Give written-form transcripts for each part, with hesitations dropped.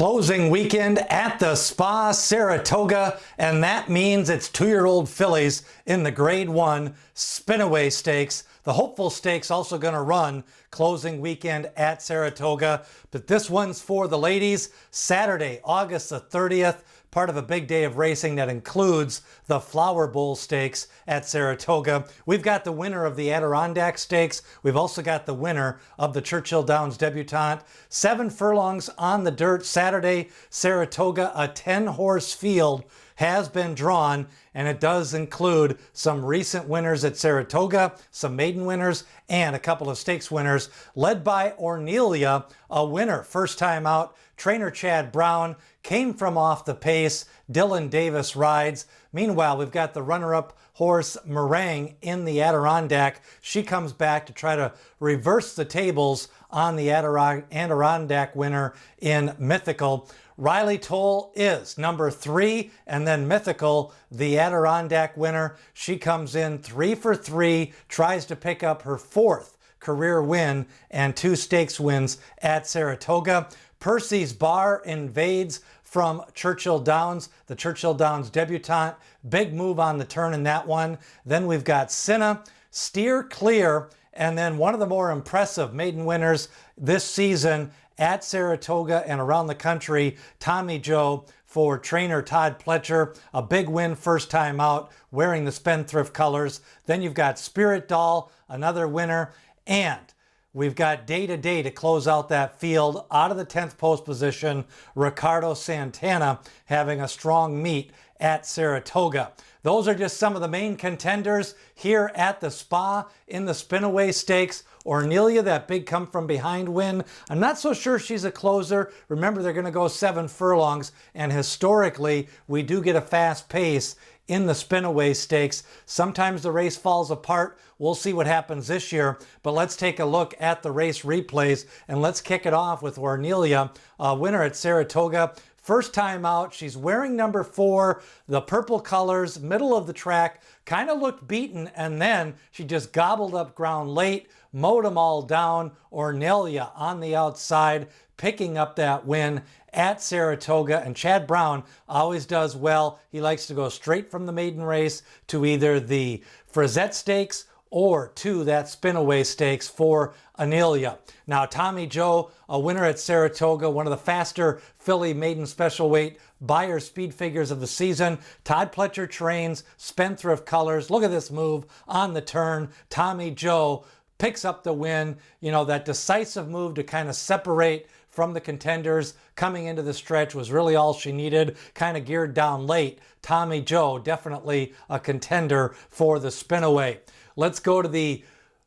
Closing weekend at the Spa Saratoga, and that means it's 2-year-old fillies in the Grade 1 Spinaway Stakes. The Hopeful Stakes also going to run closing weekend at Saratoga, but this one's for the ladies. Saturday, August the 30th, part of a big day of racing that includes the Flower Bowl Stakes at Saratoga. We've got the winner of the Adirondack Stakes. We've also got the winner of the Churchill Downs Debutante. 7 furlongs on the dirt Saturday, Saratoga. A 10-horse field has been drawn, and it does include some recent winners at Saratoga, some maiden winners, and a couple of stakes winners, led by Ornelia, a winner. First time out, trainer Chad Brown came from off the pace. Dylan Davis rides. Meanwhile, we've got the runner-up horse Meringue in the Adirondack. She comes back to try to reverse the tables on the Adirondack winner in Mythical. Riley Toll is number 3, and then Mythical, the Adirondack winner. She comes in 3 for 3, tries to pick up her 4th career win and 2 stakes wins at Saratoga. Percy's Bar invades from Churchill Downs, the Churchill Downs Debutante. Big move on the turn in that one. Then we've got Cinna, Steer Clear, and then one of the more impressive maiden winners this season at Saratoga and around the country, Tommy Joe for trainer Todd Pletcher. A big win first time out, wearing the Spendthrift colors. Then you've got Spirit Doll, another winner, and we've got Day to Day to close out that field. Out of the 10th post position, Ricardo Santana having a strong meet at Saratoga. Those are just some of the main contenders here at the Spa in the Spinaway Stakes. Ornelia, that big come from behind win. I'm not so sure she's a closer. Remember, they're going to go 7 furlongs, and historically, we do get a fast pace in the Spinaway Stakes. Sometimes the race falls apart. We'll see what happens this year, but let's take a look at the race replays, and let's kick it off with Ornelia, a winner at Saratoga. First time out, she's wearing number 4, the purple colors, middle of the track, kind of looked beaten, and then she just gobbled up ground late, mowed them all down. Ornelia on the outside, picking up that win at Saratoga, and Chad Brown always does well. He likes to go straight from the maiden race to either the Frizette Stakes or to that Spinaway Stakes for Ornelia. Now, Tommy Joe, a winner at Saratoga, one of the faster filly maiden special weight Beyer speed figures of the season. Todd Pletcher trains, Spendthrift colors. Look at this move on the turn. Tommy Joe picks up the win. You know, that decisive move to kind of separate from the contenders coming into the stretch was really all she needed. Kind of geared down late. Tommy Joe, definitely a contender for the Spinaway. Let's go to the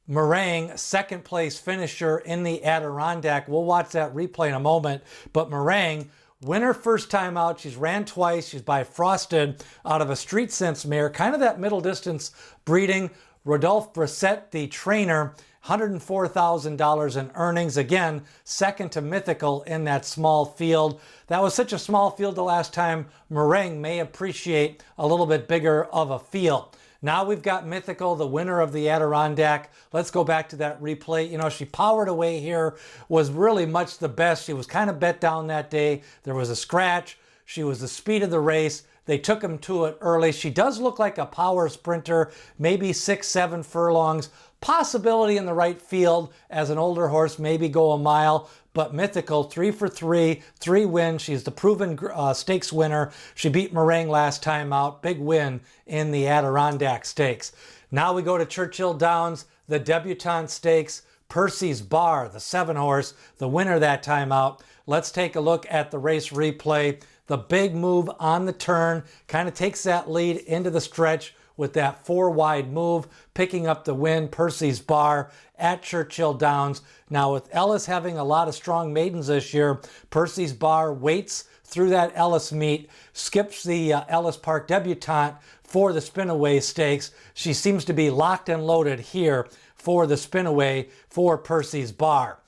Meringue, second place finisher in the Adirondack. We'll watch that replay in a moment. But Meringue, winner first time out. She's ran twice. She's by Frosted out of a Street Sense mare. Kind of that middle distance breeding. Rodolphe Brissette, the trainer, $104,000 in earnings. Again, second to Mythical in that small field. That was such a small field the last time. Meringue may appreciate a little bit bigger of a field. Now we've got Mythical, the winner of the Adirondack. Let's go back to that replay. You know, she powered away here, was really much the best. She was kind of bet down that day. There was a scratch. She was the speed of the race. They took him to it early. She does look like a power sprinter, maybe 6-7 furlongs. Possibility in the right field as an older horse, maybe go a mile. But Mythical, 3 for 3, 3 wins. She's the proven stakes winner. She beat Meringue last time out. Big win in the Adirondack Stakes. Now we go to Churchill Downs, the Debutante Stakes. Percy's Bar, the 7-horse, the winner that time out. Let's take a look at the race replay. The big move on the turn, kind of takes that lead into the stretch with that 4-wide move, picking up the win. Percy's Bar at Churchill Downs. Now, with Ellis having a lot of strong maidens this year, Percy's Bar waits through that Ellis meet, skips the Ellis Park Debutante for the Spinaway Stakes. She seems to be locked and loaded here for the Spinaway for Percy's Bar.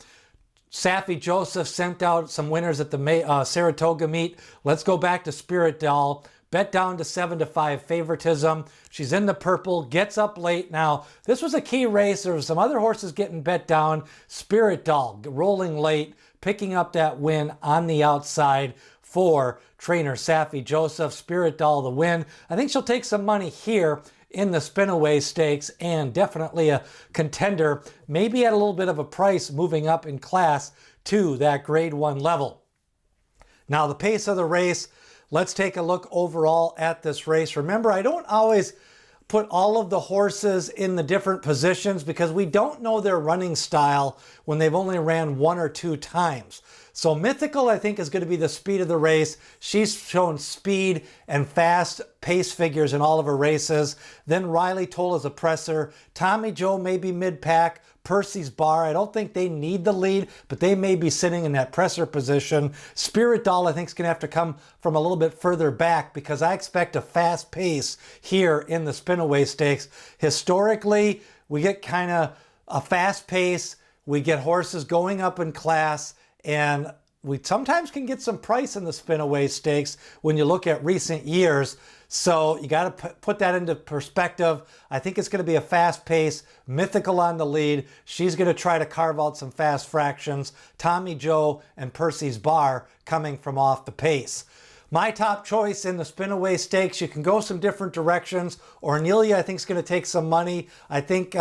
Saffie Joseph sent out some winners at the Saratoga meet. Let's go back to Spirit Doll. bet down to 7-5 favoritism. She's in the purple, gets up late. Now, this was a key race. There were some other horses getting bet down. Spirit Doll rolling late, picking up that win on the outside for trainer Saffie Joseph. Spirit Doll the win. I think she'll take some money here in the Spinaway Stakes, and definitely a contender, maybe at a little bit of a price moving up in class to that grade 1 level. Now the pace of the race, let's take a look overall at this race. Remember, I don't always put all of the horses in the different positions because we don't know their running style when they've only ran 1 or 2 times. So Mythical, I think, is going to be the speed of the race. She's shown speed and fast pace figures in all of her races. Then Riley Tola's a presser. Tommy Joe may be mid-pack. Percy's Bar, I don't think they need the lead, but they may be sitting in that presser position. Spirit Doll, I think, is going to have to come from a little bit further back because I expect a fast pace here in the Spinaway Stakes. Historically, we get kind of a fast pace. We get horses going up in class, and we sometimes can get some price in the Spinaway Stakes when you look at recent years. So you got to put that into perspective. I think it's going to be a fast pace. Mythical on the lead. She's going to try to carve out some fast fractions. Tommy Joe and Percy's Bar coming from off the pace. My top choice in the Spinaway Stakes, you can go some different directions. Ornelia, I think, is going to take some money. I think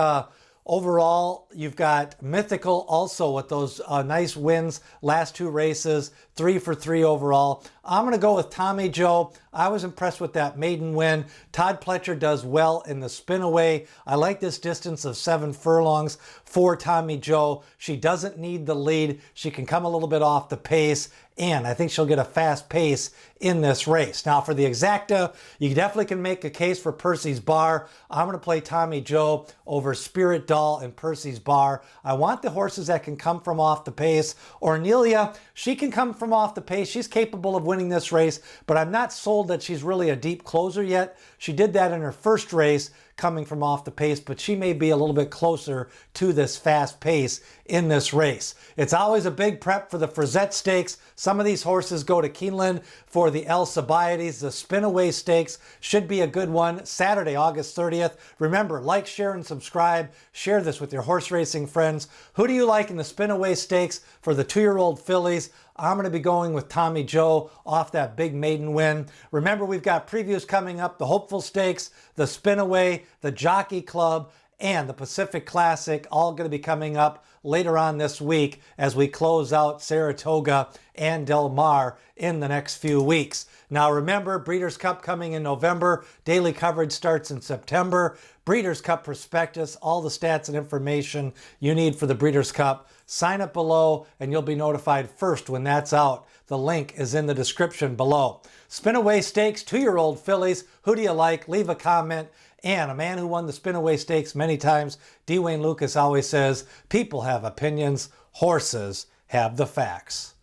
overall, you've got Mythical also with those nice wins, last 2 races, 3 for 3 overall. I'm going to go with Tommy Joe. I was impressed with that maiden win. Todd Pletcher does well in the Spinaway. I like this distance of 7 furlongs for Tommy Joe. She doesn't need the lead. She can come a little bit off the pace, and I think she'll get a fast pace in this race. Now for the exacta, you definitely can make a case for Percy's Bar. I'm going to play Tommy Joe over Spirit Doll and Percy's Bar. I want the horses that can come from off the pace. Ornelia, she can come from off the pace. She's capable of winning this race, but I'm not sold that she's really a deep closer yet. She did that in her first race, coming from off the pace, but she may be a little bit closer to this fast pace in this race. It's always a big prep for the Frizette Stakes. Some of these horses go to Keeneland for the Alcibiades. The Spinaway Stakes should be a good one. Saturday, August 30th. Remember, like, share, and subscribe. Share this with your horse racing friends. Who do you like in the Spinaway Stakes for the 2-year-old fillies? I'm going to be going with Tommy Joe off that big maiden win. Remember, we've got previews coming up. The Hopeful Stakes, the Spinaway, the Jockey Club, and the Pacific Classic, all going to be coming up later on this week as we close out Saratoga and Del Mar in the next few weeks. Now remember, Breeders' Cup coming in November. Daily coverage starts in September. Breeders' Cup prospectus, all the stats and information you need for the Breeders' Cup. Sign up below and you'll be notified first when that's out. The link is in the description below. Spinaway Stakes, 2-year-old fillies. Who do you like? Leave a comment. And a man who won the Spinaway Stakes many times, D. Wayne Lucas, always says, people have opinions, horses have the facts.